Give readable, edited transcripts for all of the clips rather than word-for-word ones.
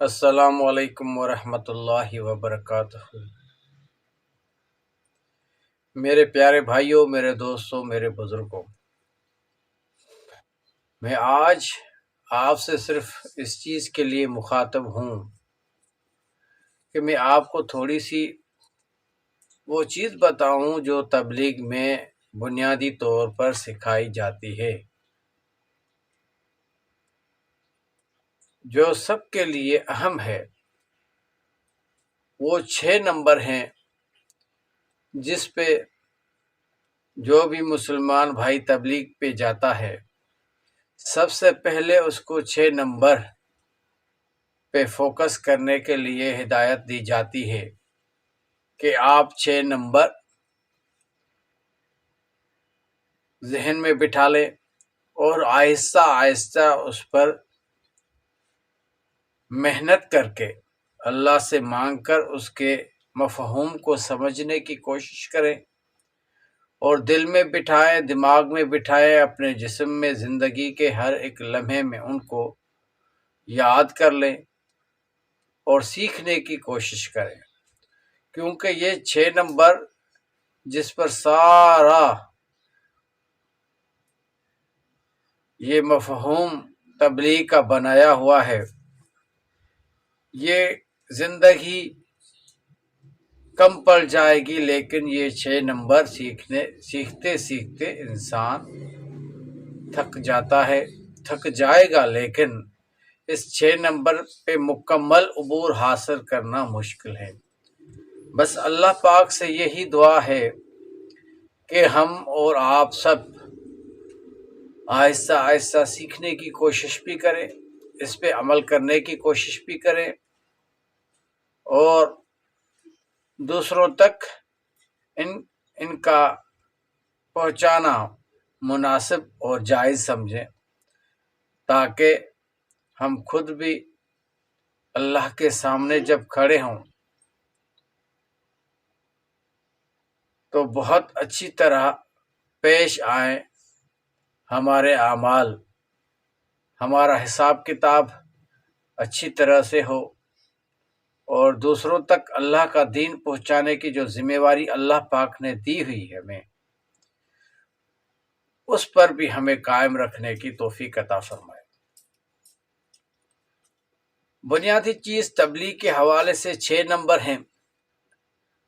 السلام علیکم ورحمۃ اللہ وبرکاتہ۔ میرے پیارے بھائیوں، میرے دوستوں، میرے بزرگوں، میں آج آپ سے صرف اس چیز کے لیے مخاطب ہوں کہ میں آپ کو تھوڑی سی وہ چیز بتاؤں جو تبلیغ میں بنیادی طور پر سکھائی جاتی ہے، جو سب کے لیے اہم ہے۔ وہ 6 نمبر ہیں جس پہ جو بھی مسلمان بھائی تبلیغ پہ جاتا ہے، سب سے پہلے اس کو 6 نمبر پہ فوکس کرنے کے لیے ہدایت دی جاتی ہے کہ آپ 6 نمبر ذہن میں بٹھا لیں اور آہستہ آہستہ اس پر محنت کر کے اللہ سے مانگ کر اس کے مفہوم کو سمجھنے کی کوشش کریں اور دل میں بٹھائیں، دماغ میں بٹھائیں، اپنے جسم میں، زندگی کے ہر ایک لمحے میں ان کو یاد کر لیں اور سیکھنے کی کوشش کریں، کیونکہ یہ 6 نمبر جس پر سارا یہ مفہوم تبلیغ کا بنایا ہوا ہے، یہ زندگی کم پڑ جائے گی، لیکن یہ 6 نمبر سیکھتے سیکھتے انسان تھک جاتا ہے، تھک جائے گا، لیکن اس 6 نمبر پہ مکمل عبور حاصل کرنا مشکل ہے۔ بس اللہ پاک سے یہی دعا ہے کہ ہم اور آپ سب آہستہ آہستہ سیکھنے کی کوشش بھی کریں، اس پہ عمل کرنے کی کوشش بھی کریں اور دوسروں تک ان کا پہنچانا مناسب اور جائز سمجھیں، تاکہ ہم خود بھی اللہ کے سامنے جب کھڑے ہوں تو بہت اچھی طرح پیش آئیں، ہمارے اعمال، ہمارا حساب کتاب اچھی طرح سے ہو اور دوسروں تک اللہ کا دین پہنچانے کی جو ذمہ داری اللہ پاک نے دی ہوئی ہے ہمیں، اس پر بھی ہمیں قائم رکھنے کی توفیق عطا فرمائے۔ بنیادی چیز تبلیغ کے حوالے سے 6 نمبر ہیں،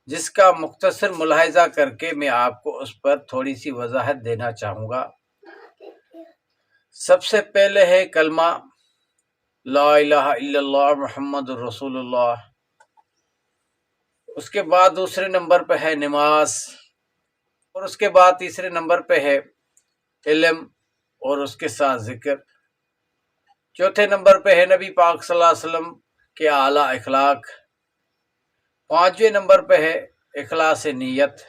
جس کا مختصر ملاحظہ کر کے میں آپ کو اس پر تھوڑی سی وضاحت دینا چاہوں گا۔ سب سے پہلے ہے کلمہ لا الہ الا اللہ محمد الرسول اللہ، اس کے بعد دوسرے نمبر پہ ہے نماز، اور اس کے بعد تیسرے نمبر پہ ہے علم اور اس کے ساتھ ذکر، چوتھے نمبر پہ ہے نبی پاک صلی اللہ علیہ وسلم کے اعلیٰ اخلاق، پانچویں نمبر پہ ہے اخلاص نیت،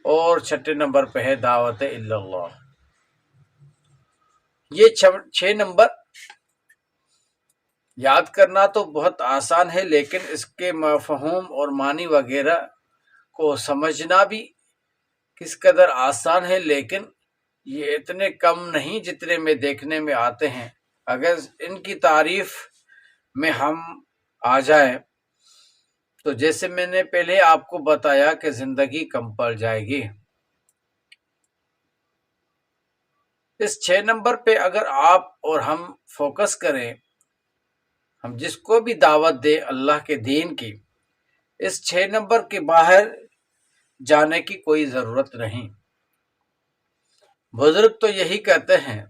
اور چھٹے نمبر پہ ہے دعوت اللہ۔ یہ 6 نمبر یاد کرنا تو بہت آسان ہے، لیکن اس کے مفہوم اور معنی وغیرہ کو سمجھنا بھی کس قدر آسان ہے، لیکن یہ اتنے کم نہیں جتنے میں دیکھنے میں آتے ہیں۔ اگر ان کی تعریف میں ہم آ جائیں تو جیسے میں نے پہلے آپ کو بتایا کہ زندگی کم پڑ جائے گی۔ اس 6 نمبر پہ اگر آپ اور ہم فوکس کریں، ہم جس کو بھی دعوت دیں اللہ کے دین کی، اس 6 نمبر کے باہر جانے کی کوئی ضرورت نہیں۔ بزرگ تو یہی کہتے ہیں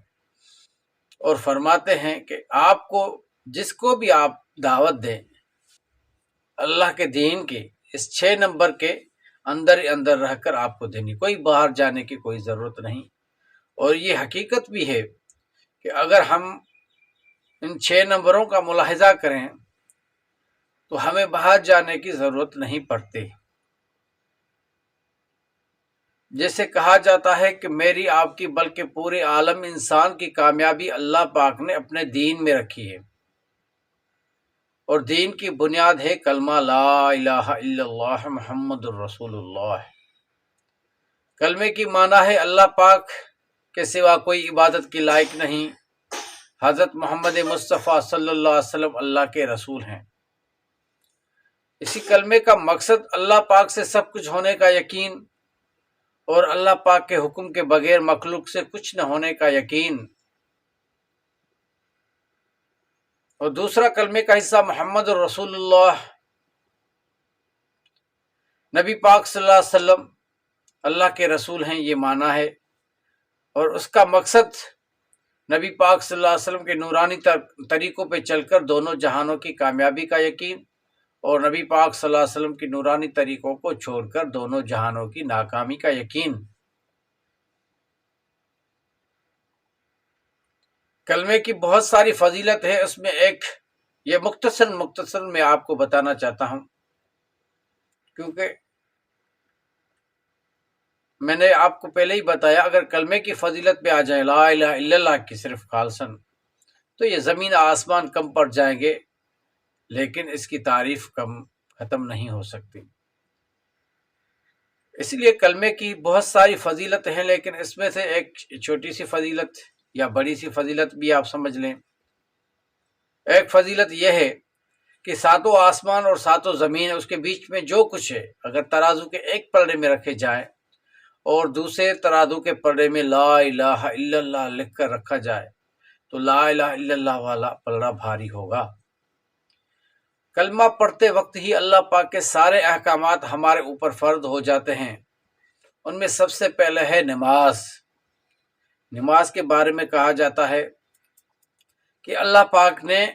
اور فرماتے ہیں کہ آپ کو جس کو بھی آپ دعوت دیں اللہ کے دین کی، اس 6 نمبر کے اندر ہی اندر رہ کر آپ کو دینی، کوئی باہر جانے کی کوئی ضرورت نہیں۔ اور یہ حقیقت بھی ہے کہ اگر ہم ان 6 نمبروں کا ملاحظہ کریں تو ہمیں باہر جانے کی ضرورت نہیں پڑتی۔ جیسے کہا جاتا ہے کہ میری آپ کی بلکہ پورے عالم انسان کی کامیابی اللہ پاک نے اپنے دین میں رکھی ہے، اور دین کی بنیاد ہے کلمہ لا الہ الا اللہ محمد الرسول اللہ۔ کلمے کی معنی ہے اللہ پاک کے سوا کوئی عبادت کی لائق نہیں، حضرت محمد مصطفیٰ صلی اللہ علیہ وسلم اللہ کے رسول ہیں۔ اسی کلمے کا مقصد اللہ پاک سے سب کچھ ہونے کا یقین اور اللہ پاک کے حکم کے بغیر مخلوق سے کچھ نہ ہونے کا یقین، اور دوسرا کلمے کا حصہ محمد رسول اللہ، نبی پاک صلی اللہ علیہ وسلم اللہ کے رسول ہیں، یہ معنی ہے۔ اور اس کا مقصد نبی پاک صلی اللہ علیہ وسلم کے نورانی طریقوں پہ چل کر دونوں جہانوں کی کامیابی کا یقین، اور نبی پاک صلی اللہ علیہ وسلم کی نورانی طریقوں کو چھوڑ کر دونوں جہانوں کی ناکامی کا یقین۔ کلمے کی بہت ساری فضیلت ہے، اس میں ایک یہ مختصر میں آپ کو بتانا چاہتا ہوں، کیونکہ میں نے آپ کو پہلے ہی بتایا اگر کلمے کی فضیلت پہ آ جائیں، لا الہ الا اللہ کی صرف خالصاً، تو یہ زمین آسمان کم پڑ جائیں گے، لیکن اس کی تعریف ختم نہیں ہو سکتی۔ اس لیے کلمے کی بہت ساری فضیلت ہیں، لیکن اس میں سے ایک چھوٹی سی فضیلت یا بڑی سی فضیلت بھی آپ سمجھ لیں۔ ایک فضیلت یہ ہے کہ ساتوں آسمان اور ساتوں زمین، اس کے بیچ میں جو کچھ ہے، اگر ترازو کے ایک پلڑے میں رکھے جائیں اور دوسرے ترازو کے پلڑے میں لا الہ الا اللہ لکھ کر رکھا جائے تو لا الہ الا اللہ والا پلڑا بھاری ہوگا۔ کلمہ پڑھتے وقت ہی اللہ پاک کے سارے احکامات ہمارے اوپر فرض ہو جاتے ہیں۔ ان میں سب سے پہلے ہے نماز۔ نماز کے بارے میں کہا جاتا ہے کہ اللہ پاک نے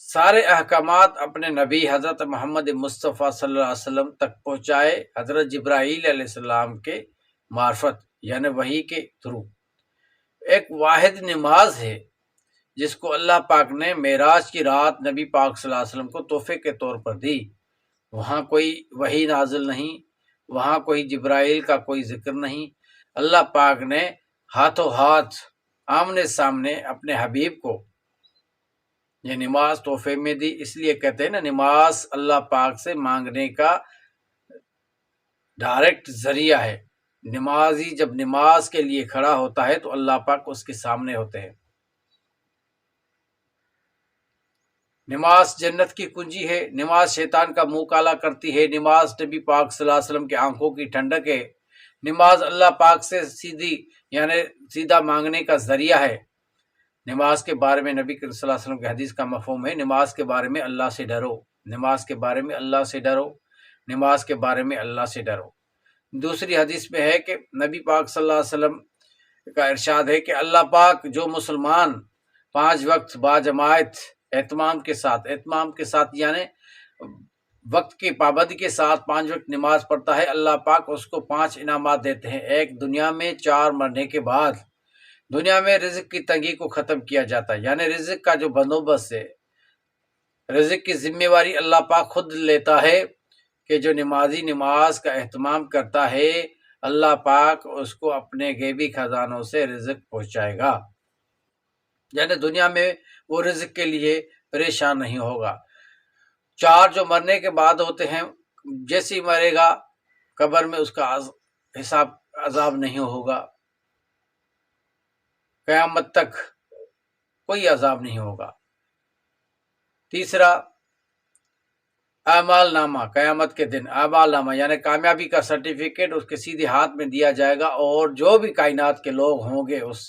سارے احکامات اپنے نبی حضرت محمد مصطفیٰ صلی اللہ علیہ وسلم تک پہنچائے، حضرت جبرائیل علیہ السلام کے معرفت یعنی وحی کے تھرو۔ ایک واحد نماز ہے جس کو اللہ پاک نے معراج کی رات نبی پاک صلی اللہ علیہ وسلم کو تحفے کے طور پر دی۔ وہاں کوئی وحی نازل نہیں، وہاں کوئی جبرائیل کا کوئی ذکر نہیں، اللہ پاک نے ہاتھوں ہاتھ آمنے سامنے اپنے حبیب کو یہ نماز تحفے میں دی۔ اس لیے کہتے ہیں نا، نماز اللہ پاک سے مانگنے کا ڈائریکٹ ذریعہ ہے۔ نمازی جب نماز کے لیے کھڑا ہوتا ہے تو اللہ پاک اس کے سامنے ہوتے ہیں۔ نماز جنت کی کنجی ہے، نماز شیطان کا منہ کالا کرتی ہے، نماز نبی پاک صلی اللہ علیہ وسلم کے آنکھوں کی ٹھنڈک ہے، نماز اللہ پاک سے سیدھا مانگنے کا ذریعہ ہے۔ نماز کے بارے میں نبی صلی اللہ علیہ وسلم کی حدیث کا مفہوم ہے، نماز کے بارے میں اللہ سے ڈرو، نماز کے بارے میں اللہ سے ڈرو، نماز کے بارے میں اللہ سے ڈرو۔ دوسری حدیث میں ہے کہ نبی پاک صلی اللہ علیہ وسلم کا ارشاد ہے کہ اللہ پاک جو مسلمان 5 وقت باجماعت اہتمام کے ساتھ یعنی وقت کی پابندی کے ساتھ 5 وقت نماز پڑھتا ہے، اللہ پاک اس کو 5 انعامات دیتے ہیں۔ ایک دنیا میں، 4 مرنے کے بعد۔ دنیا میں رزق کی تنگی کو ختم کیا جاتا ہے، یعنی رزق کا جو بندوبست ہے، رزق کی ذمہ داری اللہ پاک خود لیتا ہے کہ جو نمازی نماز کا اہتمام کرتا ہے اللہ پاک اس کو اپنے غیبی خزانوں سے رزق پہنچائے گا، یعنی دنیا میں وہ رزق کے لیے پریشان نہیں ہوگا۔ 4 جو مرنے کے بعد ہوتے ہیں، جیسے ہی مرے گا قبر میں اس کا حساب عذاب نہیں ہوگا، قیامت تک کوئی عذاب نہیں ہوگا۔ تیسرا اعمال نامہ، قیامت کے دن اعمال نامہ یعنی کامیابی کا سرٹیفکیٹ اس کے سیدھے ہاتھ میں دیا جائے گا، اور جو بھی کائنات کے لوگ ہوں گے اس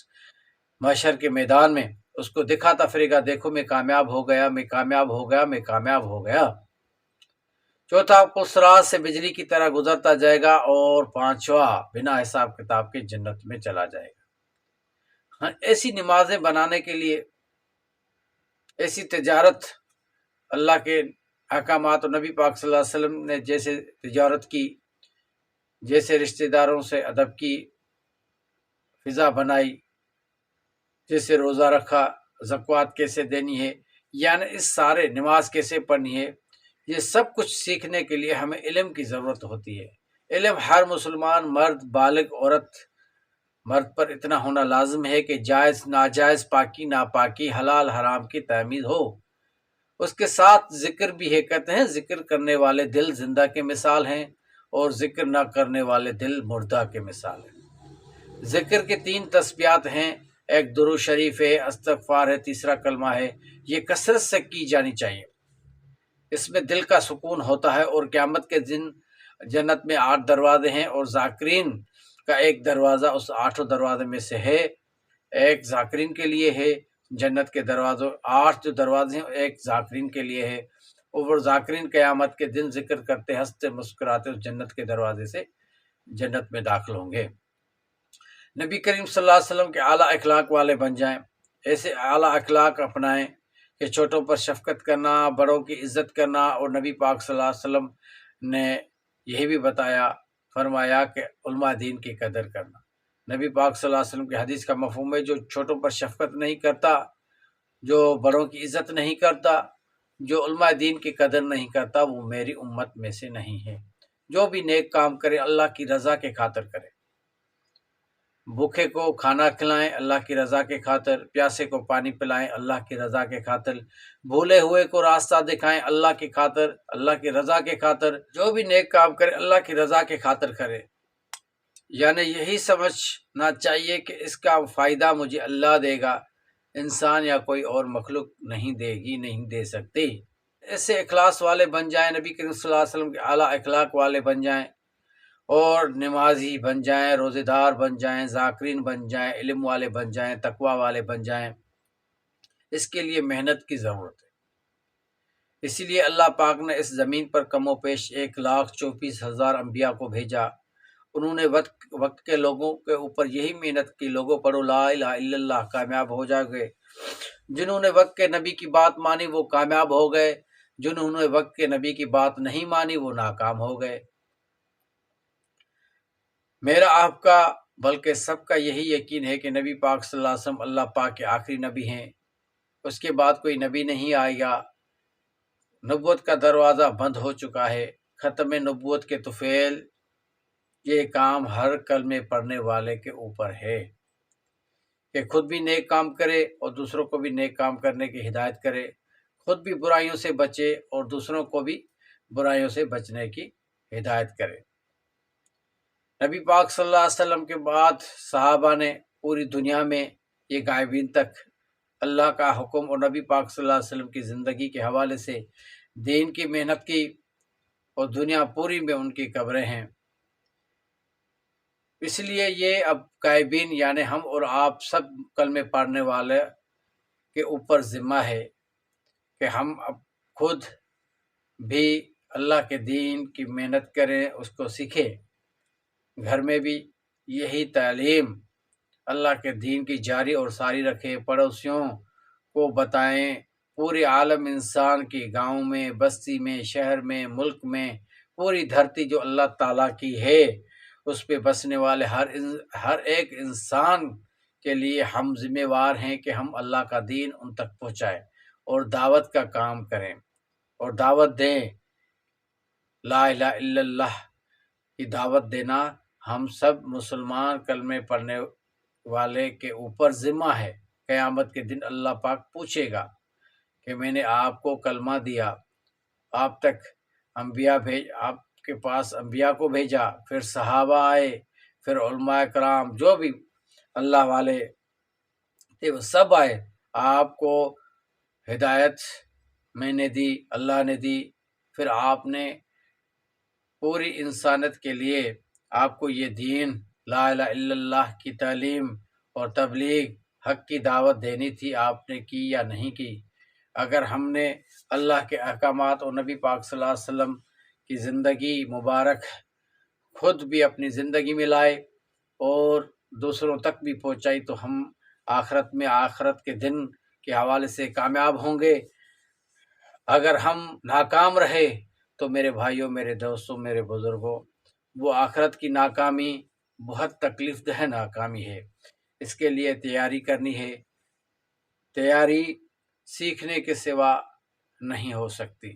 محشر کے میدان میں اس کو دکھاتا پھرے گا، دیکھو میں کامیاب ہو گیا، میں کامیاب ہو گیا، میں کامیاب ہو گیا۔ چوتھا پسرات سے بجلی کی طرح گزرتا جائے گا، اور 5واں بنا حساب کتاب کے جنت میں چلا جائے گا۔ ہاں، ایسی نمازیں بنانے کے لیے، ایسی تجارت اللہ کے احکامات اور نبی پاک صلی اللہ علیہ وسلم نے جیسے تجارت کی، جیسے رشتہ داروں سے ادب کی فضا بنائی، جیسے روزہ رکھا، زکوٰۃ کیسے دینی ہے، یعنی اس سارے نماز کیسے پڑھنی ہے، یہ سب کچھ سیکھنے کے لیے ہمیں علم کی ضرورت ہوتی ہے۔ علم ہر مسلمان مرد، بالغ عورت، مرد پر اتنا ہونا لازم ہے کہ جائز ناجائز، پاکی ناپاکی، حلال حرام کی تمیز ہو۔ اس کے ساتھ ذکر بھی ہے، کہتے ہیں ذکر کرنے والے دل زندہ کے مثال ہیں، اور ذکر نہ کرنے والے دل مردہ کے مثال ہیں۔ ذکر کے 3 تسبیحات ہیں، ایک درود شریف ہے، استغفار ہے، تیسرا کلمہ ہے، یہ کثرت سے کی جانی چاہیے۔ اس میں دل کا سکون ہوتا ہے، اور قیامت کے دن جنت میں 8 دروازے ہیں، اور ذاکرین کا ایک دروازہ اس 8 دروازے میں سے ہے۔ ایک ذاکرین کے لیے ہے جنت کے دروازوں، 8 جو دروازے ہیں ایک ذاکرین کے لیے ہے، اور ذاکرین قیامت کے دن ذکر کرتے ہنستے مسکراتے اس جنت کے دروازے سے جنت میں داخل ہوں گے۔ نبی کریم صلی اللہ علیہ وسلم کے اعلیٰ اخلاق والے بن جائیں، ایسے اعلیٰ اخلاق اپنائیں کہ چھوٹوں پر شفقت کرنا، بڑوں کی عزت کرنا، اور نبی پاک صلی اللہ علیہ وسلم نے یہی بھی فرمایا کہ علماء دین کی قدر کرنا۔ نبی پاک صلی اللہ علیہ وسلم کی حدیث کا مفہوم ہے، جو چھوٹوں پر شفقت نہیں کرتا، جو بڑوں کی عزت نہیں کرتا، جو علماء دین کی قدر نہیں کرتا، وہ میری امت میں سے نہیں ہے۔ جو بھی نیک کام کرے اللہ کی رضا کے خاطر کرے، بھوکے کو کھانا کھلائیں اللہ کی رضا کے خاطر، پیاسے کو پانی پلائیں اللہ کی رضا کے خاطر، بھولے ہوئے کو راستہ دکھائیں اللہ کی خاطر، اللہ کی رضا کے خاطر۔ جو بھی نیک کام کرے اللہ کی رضا کے خاطر کرے، یعنی یہی سمجھنا چاہیے کہ اس کا فائدہ مجھے اللہ دے گا، انسان یا کوئی اور مخلوق نہیں دے گی، نہیں دے سکتی۔ ایسے اخلاص والے بن جائیں، نبی کریم صلی اللہ علیہ وسلم کے اعلیٰ اخلاق والے بن جائیں، اور نمازی بن جائیں، روزے دار بن جائیں، ذاکرین بن جائیں، علم والے بن جائیں، تقوی والے بن جائیں۔ اس کے لیے محنت کی ضرورت ہے۔ اسی لیے اللہ پاک نے اس زمین پر کم و بیش 1,34,000 انبیاء کو بھیجا۔ انہوں نے وقت کے لوگوں کے اوپر یہی محنت کی، لوگوں پڑھو لا الہ الا اللہ، کامیاب ہو جاؤ گے۔ جنہوں نے وقت کے نبی کی بات مانی وہ کامیاب ہو گئے، جنہوں نے وقت کے نبی کی بات نہیں مانی وہ ناکام ہو گئے۔ میرا آپ کا بلکہ سب کا یہی یقین ہے کہ نبی پاک صلی اللہ علیہ وسلم اللہ پاک کے آخری نبی ہیں، اس کے بعد کوئی نبی نہیں آئے گا۔ نبوت کا دروازہ بند ہو چکا ہے، ختم نبوت کے طفیل۔ یہ کام ہر کلمے پڑھنے والے کے اوپر ہے کہ خود بھی نیک کام کرے اور دوسروں کو بھی نیک کام کرنے کی ہدایت کرے، خود بھی برائیوں سے بچے اور دوسروں کو بھی برائیوں سے بچنے کی ہدایت کرے۔ نبی پاک صلی اللہ علیہ وسلم کے بعد صحابہ نے پوری دنیا میں یہ غائبین تک اللہ کا حکم اور نبی پاک صلی اللہ علیہ وسلم کی زندگی کے حوالے سے دین کی محنت کی، اور دنیا پوری میں ان کی قبریں ہیں۔ اس لیے یہ اب غائبین یعنی ہم اور آپ سب کلمے پڑھنے والے کے اوپر ذمہ ہے کہ ہم اب خود بھی اللہ کے دین کی محنت کریں، اس کو سیکھیں، گھر میں بھی یہی تعلیم اللہ کے دین کی جاری اور ساری رکھیں، پڑوسیوں کو بتائیں، پورے عالم انسان کی، گاؤں میں، بستی میں، شہر میں، ملک میں، پوری دھرتی جو اللہ تعالیٰ کی ہے اس پہ بسنے والے ہر ایک انسان کے لیے ہم ذمہ وار ہیں کہ ہم اللہ کا دین ان تک پہنچائیں اور دعوت کا کام کریں اور دعوت دیں۔ لا الہ الا اللہ کی دعوت دینا ہم سب مسلمان کلمے پڑھنے والے کے اوپر ذمہ ہے۔ قیامت کے دن اللہ پاک پوچھے گا کہ میں نے آپ کو کلمہ دیا، آپ تک انبیاء آپ کے پاس انبیاء کو بھیجا، پھر صحابہ آئے، پھر علماء کرام جو بھی اللہ والے تھے وہ سب آئے، آپ کو ہدایت میں نے دی، اللہ نے دی، پھر آپ نے پوری انسانیت کے لیے آپ کو یہ دین لا الہ الا اللہ کی تعلیم اور تبلیغ حق کی دعوت دینی تھی، آپ نے کی یا نہیں کی؟ اگر ہم نے اللہ کے احکامات اور نبی پاک صلی اللہ علیہ وسلم کی زندگی مبارک خود بھی اپنی زندگی میں لائے اور دوسروں تک بھی پہنچائی تو ہم آخرت کے دن کے حوالے سے کامیاب ہوں گے۔ اگر ہم ناکام رہے تو میرے بھائیوں، میرے دوستوں، میرے بزرگوں، وہ آخرت کی ناکامی بہت تکلیف دہ ناکامی ہے۔ اس کے لیے تیاری کرنی ہے، تیاری سیکھنے کے سوا نہیں ہو سکتی۔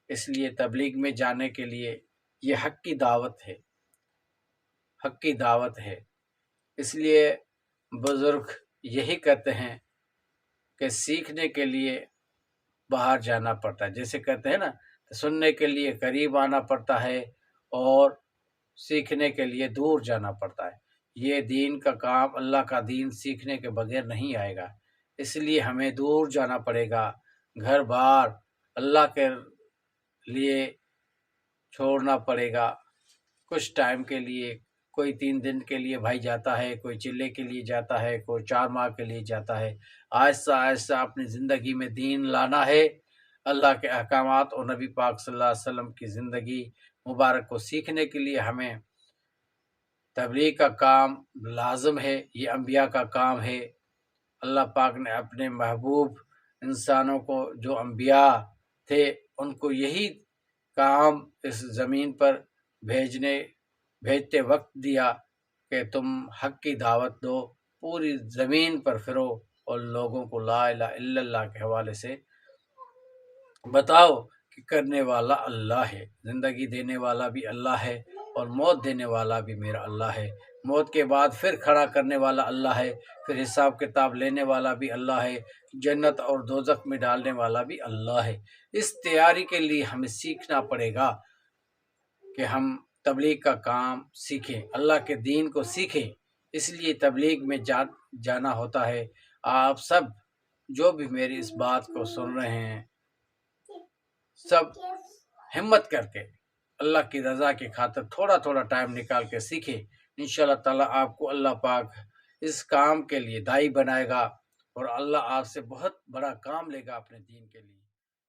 اس لیے تبلیغ میں جانے کے لیے یہ حق کی دعوت ہے، حق کی دعوت ہے۔ اس لیے بزرگ یہی کہتے ہیں کہ سیکھنے کے لیے باہر جانا پڑتا ہے، جیسے کہتے ہیں نا، سننے کے لیے قریب آنا پڑتا ہے اور سیکھنے کے لیے دور جانا پڑتا ہے۔ یہ دین کا کام، اللہ کا دین سیکھنے کے بغیر نہیں آئے گا۔ اس لیے ہمیں دور جانا پڑے گا، گھر بار اللہ کے لیے چھوڑنا پڑے گا کچھ ٹائم کے لیے۔ کوئی 3 دن کے لیے بھائی جاتا ہے، کوئی چلے کے لیے جاتا ہے، کوئی 4 ماہ کے لیے جاتا ہے۔ آہستہ آہستہ اپنی زندگی میں دین لانا ہے، اللہ کے احکامات اور نبی پاک صلی اللہ علیہ وسلم کی زندگی مبارک کو سیکھنے کے لیے ہمیں تبلیغ کا کام لازم ہے۔ یہ انبیاء کا کام ہے۔ اللہ پاک نے اپنے محبوب انسانوں کو، جو انبیاء تھے، ان کو یہی کام اس زمین پر بھیجتے وقت دیا کہ تم حق کی دعوت دو، پوری زمین پر پھرو اور لوگوں کو لا الہ الا اللہ کے حوالے سے بتاؤ کہ کرنے والا اللہ ہے، زندگی دینے والا بھی اللہ ہے اور موت دینے والا بھی میرا اللہ ہے۔ موت کے بعد پھر کھڑا کرنے والا اللہ ہے، پھر حساب کتاب لینے والا بھی اللہ ہے، جنت اور دوزخ میں ڈالنے والا بھی اللہ ہے۔ اس تیاری کے لیے ہمیں سیکھنا پڑے گا کہ ہم تبلیغ کا کام سیکھیں، اللہ کے دین کو سیکھیں۔ اس لیے تبلیغ میں جانا ہوتا ہے۔ آپ سب جو بھی میری اس بات کو سن رہے ہیں، سب ہمت کر کے اللہ کی رضا کی خاطر تھوڑا تھوڑا ٹائم نکال کے سیکھیں۔ انشاءاللہ تعالیٰ آپ کو اللہ پاک اس کام کے لیے داعی بنائے گا اور اللہ آپ سے بہت بڑا کام لے گا اپنے دین کے لیے۔